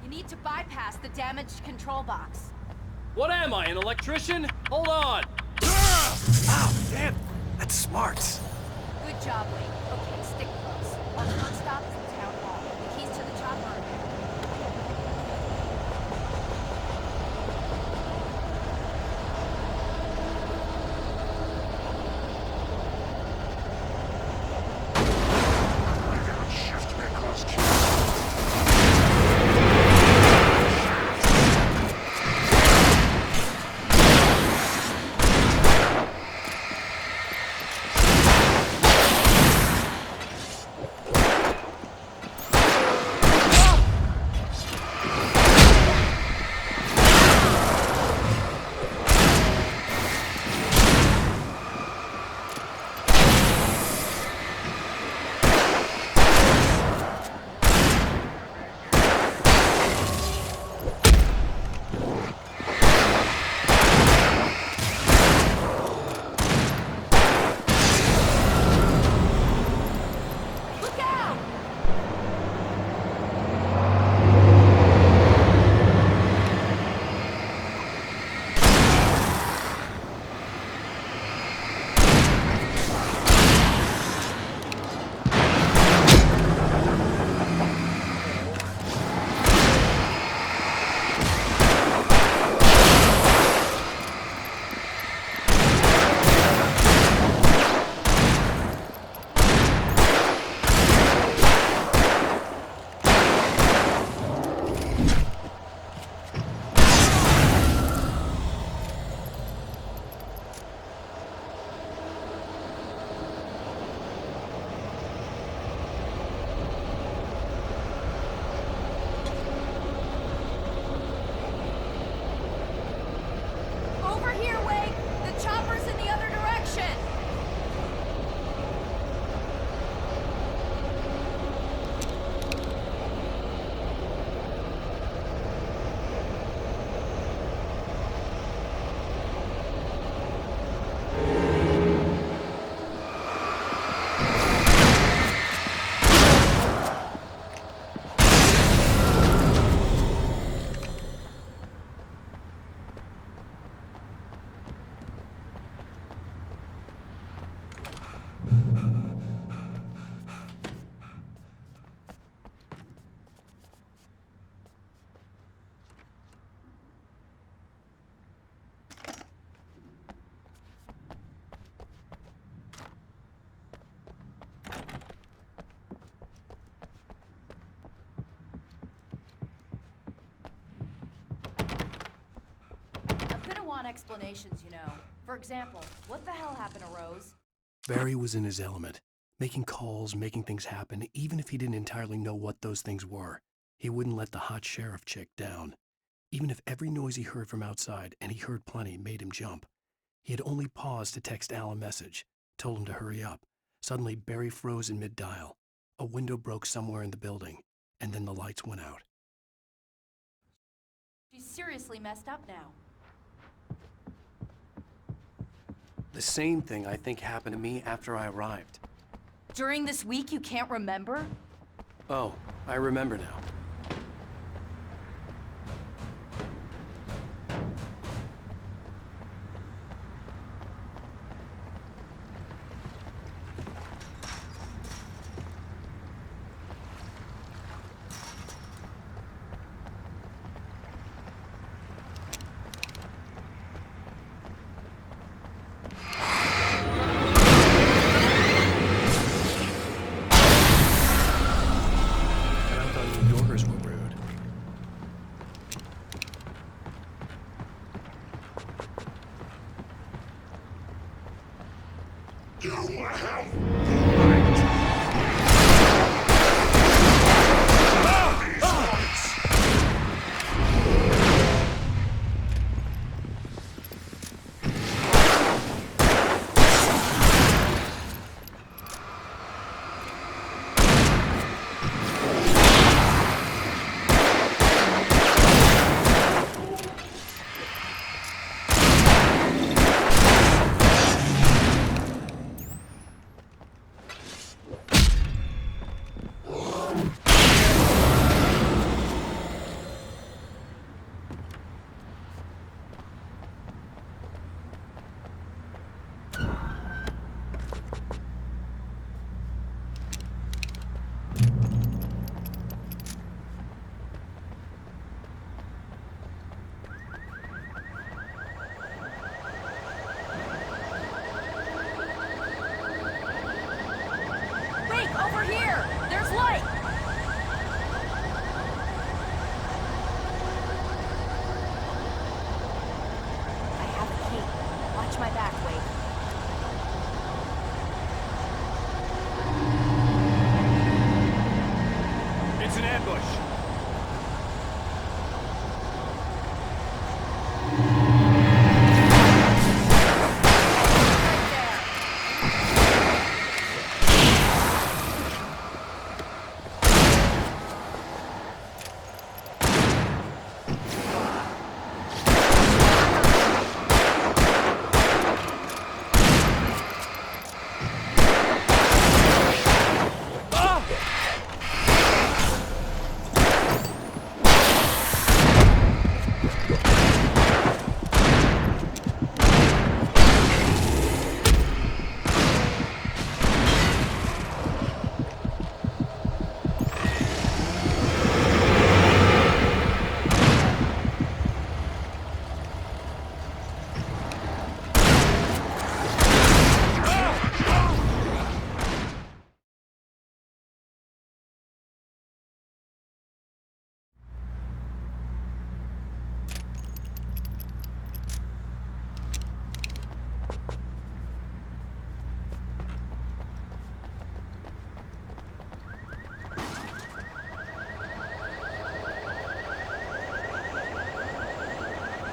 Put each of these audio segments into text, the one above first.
need to bypass the damaged control box. What am I, an electrician? Hold on! Ow, damn! That's smart. Good job, Wade. Okay, stick close. Our first stop is the town hall. The keys to the chopper are there. Explanations, you know. For example, what the hell happened to Rose? Barry was in his element, making calls, making things happen, even if he didn't entirely know what those things were. He wouldn't let the hot sheriff chick down. Even if every noise he heard from outside, and he heard plenty, made him jump. He had only paused to text Al a message, told him to hurry up. Suddenly, Barry froze in mid-dial. A window broke somewhere in the building, and then the lights went out. She's seriously messed up now. The same thing I think happened to me after I arrived. During this week you can't remember? Oh, I remember now. Watch my back, Wade. It's an ambush.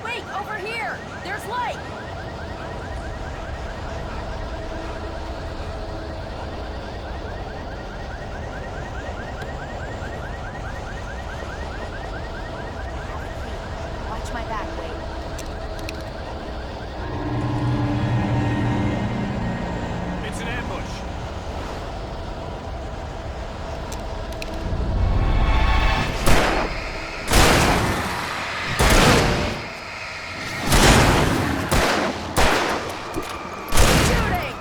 Wait, over here! There's light! Watch my back, Wade. It's an ambush. Shooting!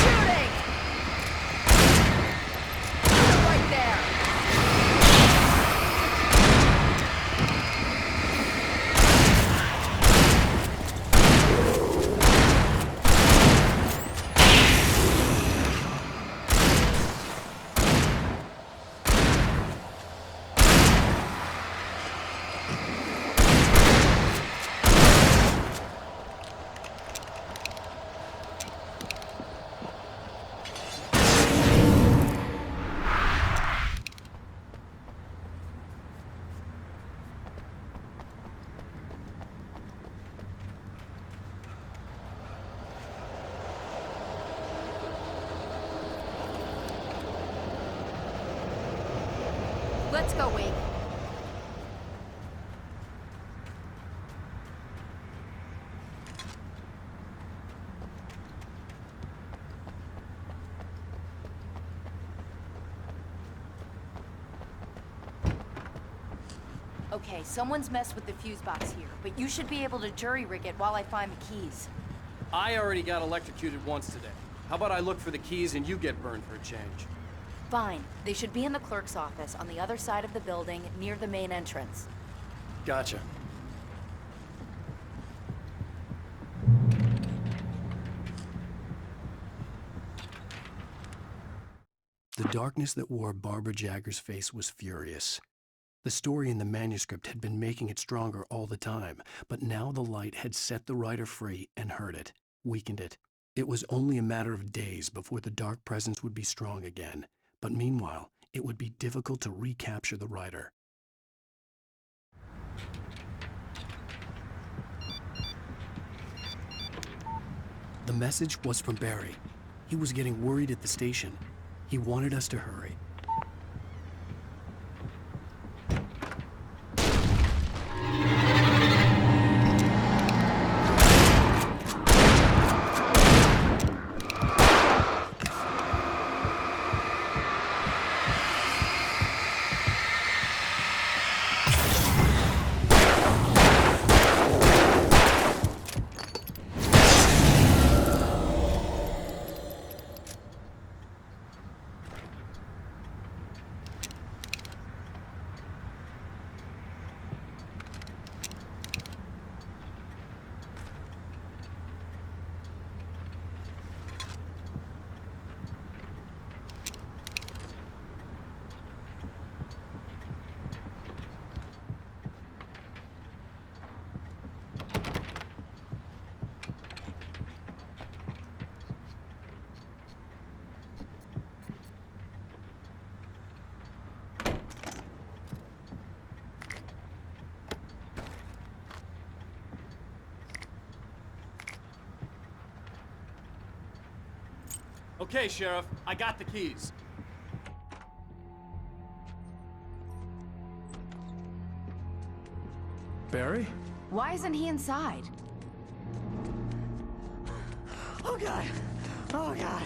Shooting! Right there! Let's go, Wade. Okay, someone's messed with the fuse box here, but you should be able to jury-rig it while I find the keys. I already got electrocuted once today. How about I look for the keys and you get burned for a change? Fine. They should be in the clerk's office on the other side of the building, near the main entrance. Gotcha. The darkness that wore Barbara Jagger's face was furious. The story in the manuscript had been making it stronger all the time, but now the light had set the writer free and hurt it, weakened it. It was only a matter of days before the dark presence would be strong again, but meanwhile, it would be difficult to recapture the writer. The message was from Barry. He was getting worried at the station. He wanted us to hurry. Okay, Sheriff, I got the keys. Barry? Why isn't he inside? Oh God! Oh God!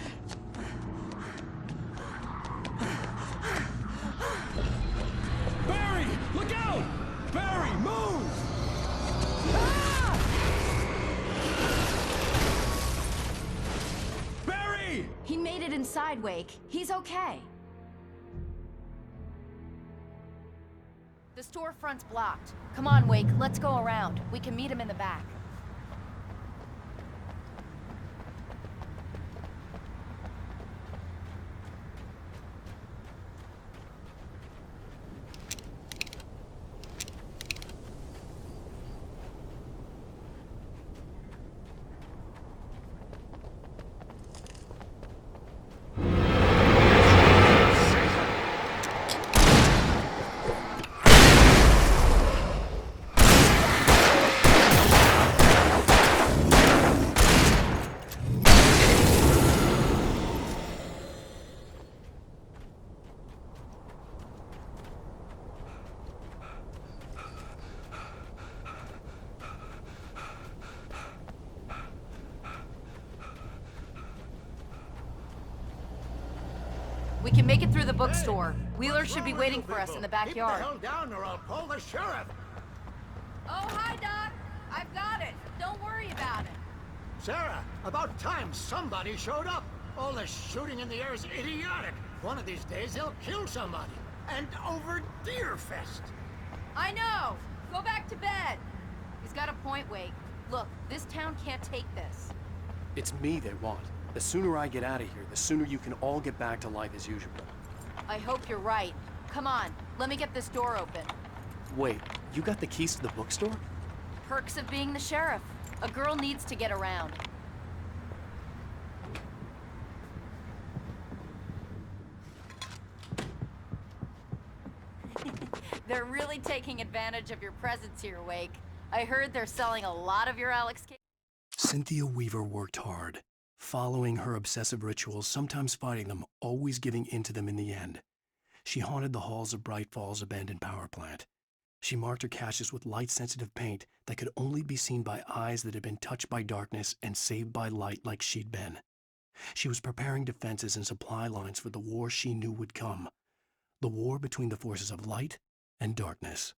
Barry! Look out! Barry, move! Barry! He made it inside, Wake. He's okay. The storefront's blocked. Come on, Wake, let's go around. We can meet him in the back. We can make it through the bookstore. Wheeler should be waiting for us in the backyard. Keep the hell down or I'll call the sheriff. Oh, hi, Doc. I've got it. Don't worry about it. Sarah, about time somebody showed up. All this shooting in the air is idiotic. One of these days they'll kill somebody. And over Deerfest. I know. Go back to bed. He's got a point, Wake. Look, this town can't take this. It's me they want. The sooner I get out of here, the sooner you can all get back to life as usual. I hope you're right. Come on, let me get this door open. Wait, you got the keys to the bookstore? Perks of being the sheriff. A girl needs to get around. They're really taking advantage of your presence here, Wake. I heard they're selling a lot of your Alex cake. Cynthia Weaver worked hard, following her obsessive rituals, sometimes fighting them, always giving in to them in the end. She haunted the halls of Bright Falls' abandoned power plant. She marked her caches with light-sensitive paint that could only be seen by eyes that had been touched by darkness and saved by light like she'd been. She was preparing defenses and supply lines for the war she knew would come. The war between the forces of light and darkness.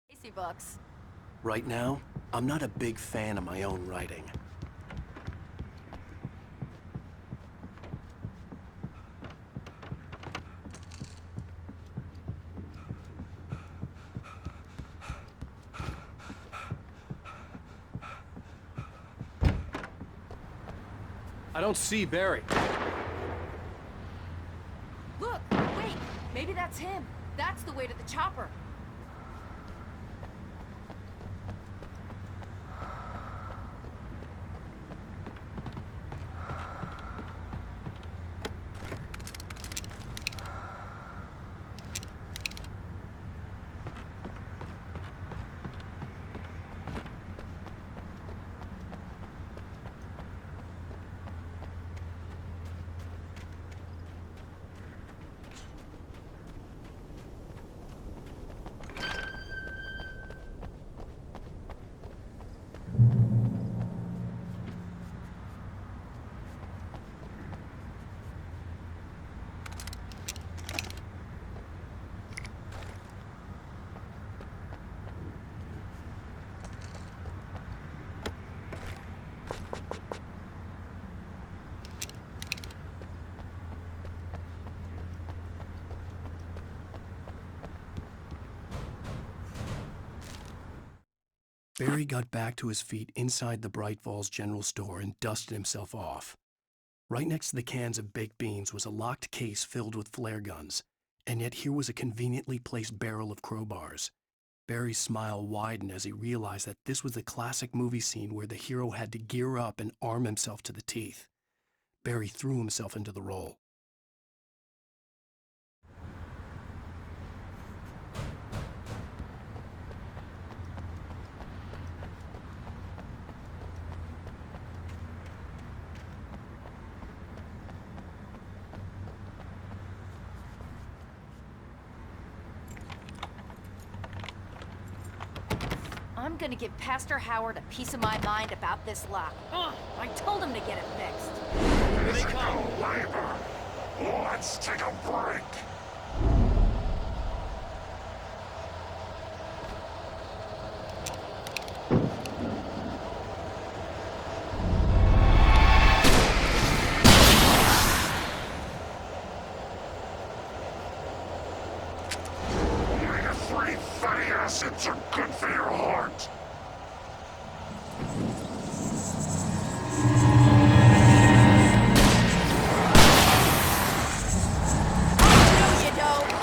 Casey books. Right now, I'm not a big fan of my own writing. I don't see Barry. Look, wait, maybe that's him. That's the way to the chopper. Barry got back to his feet inside the Bright Falls General Store and dusted himself off. Right next to the cans of baked beans was a locked case filled with flare guns, and yet here was a conveniently placed barrel of crowbars. Barry's smile widened as he realized that this was the classic movie scene where the hero had to gear up and arm himself to the teeth. Barry threw himself into the role. gonna give Pastor Howard a piece of my mind about this lock. Ugh, I told him to get it fixed. Here they come. Labor. Let's take a break. Omega-3 fatty acids are good for your heart. No, you don't.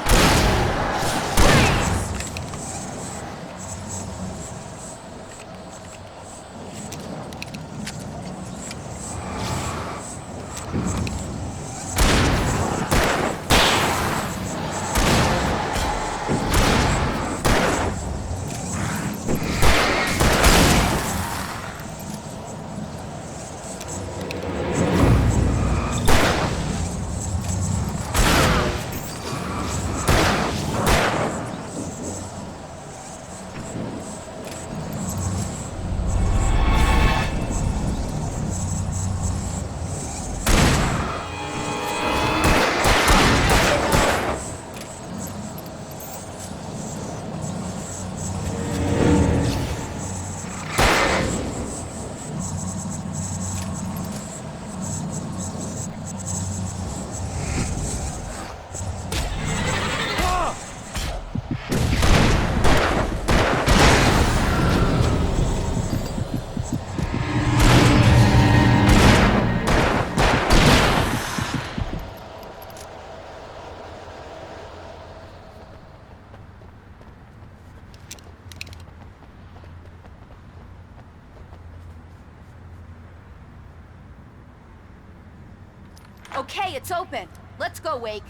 Okay, it's open. Let's go, Wake.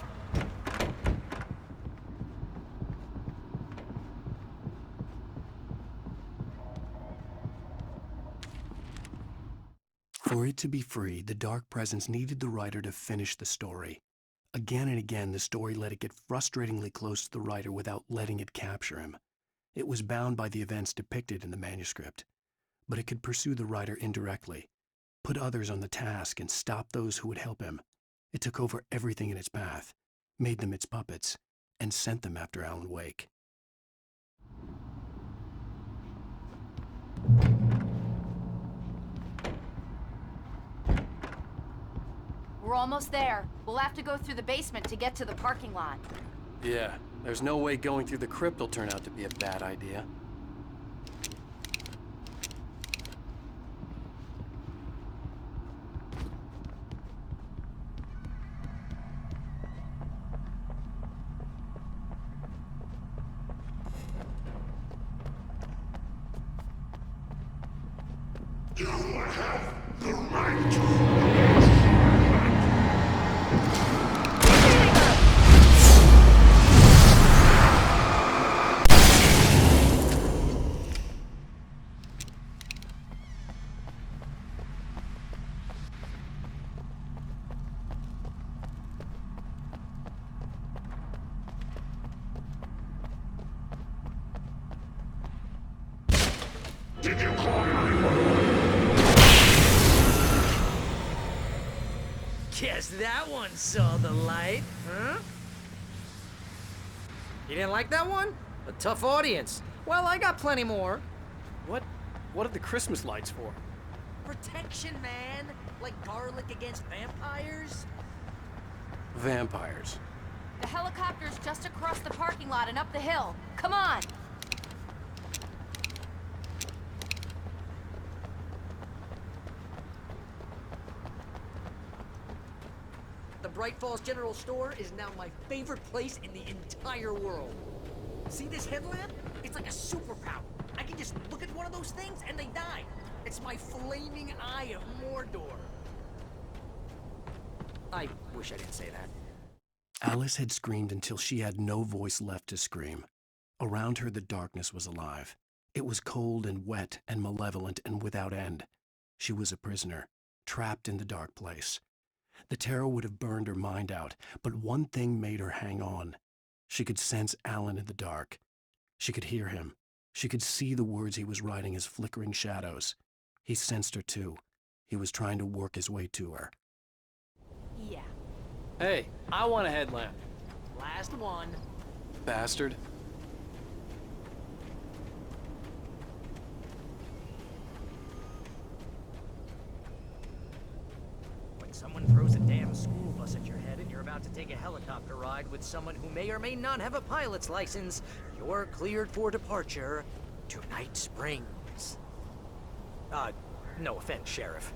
For it to be free, the Dark Presence needed the writer to finish the story. Again and again, the story let it get frustratingly close to the writer without letting it capture him. It was bound by the events depicted in the manuscript, but it could pursue the writer indirectly, put others on the task, and stop those who would help him. It took over everything in its path, made them its puppets, and sent them after Alan Wake. We're almost there. We'll have to go through the basement to get to the parking lot. Yeah, there's no way going through the crypt will turn out to be a bad idea. You have the right. Did you call 911? Guess that one saw the light, huh? You didn't like that one? A tough audience. Well, I got plenty more. What are the Christmas lights for? Protection, man. Like garlic against vampires. Vampires. The helicopter's just across the parking lot and up the hill. Come on! The Bright Falls General Store is now my favorite place in the entire world. See this headlamp? It's like a superpower. I can just look at one of those things and they die. It's my flaming eye of Mordor. I wish I didn't say that. Alice had screamed until she had no voice left to scream. Around her, the darkness was alive. It was cold and wet and malevolent and without end. She was a prisoner, trapped in the dark place. The terror would have burned her mind out, but one thing made her hang on. She could sense Alan in the dark. She could hear him. She could see the words he was writing as flickering shadows. He sensed her too. He was trying to work his way to her. Yeah. Hey, I want a headlamp. Last one. Bastard. When someone throws a damn school bus at your head and you're about to take a helicopter ride with someone who may or may not have a pilot's license, you're cleared for departure to Night Springs. No offense, Sheriff.